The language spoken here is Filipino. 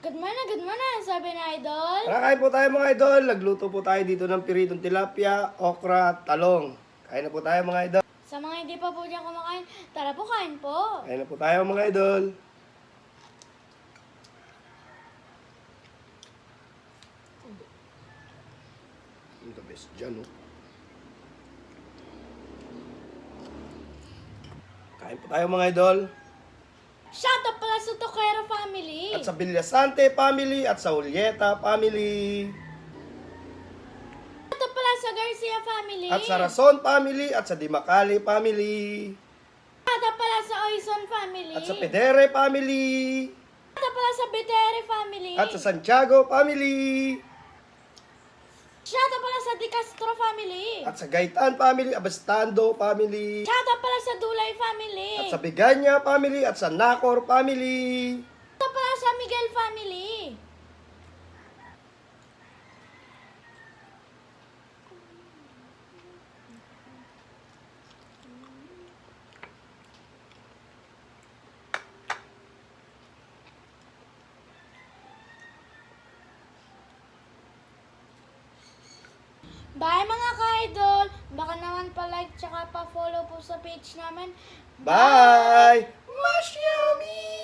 Good morning, sabi na idol. Tara, kain po tayo mga idol. Nagluto po tayo dito ng piritong tilapia, okra, talong. Kain na po tayo mga idol. Sa mga hindi pa po dyan kumakain, tara po kain po. Kain na po tayo mga idol. Ang the best dyan, oh. Kain po tayo mga idol. Shout out pala sa Toquero family. At sa Villasante family at sa Ulieta family. Shout out pala sa Garcia family. At sa Rason family at sa Dimacali family. Shout out pala sa Oison family. At sa Pedere family. Shout out pala sa Betere family. At sa Santiago family. Shout out pala sa Di Castro family. At sa Gaitan family, Abastando family. Shout out pala sa Dulay family. At sa Biganya family at sa Nacor family. Shout out pala sa Miguel family. Bye mga ka-idol! Baka naman pa-like tsaka pa-follow po sa page namin. Bye! Mas yummy!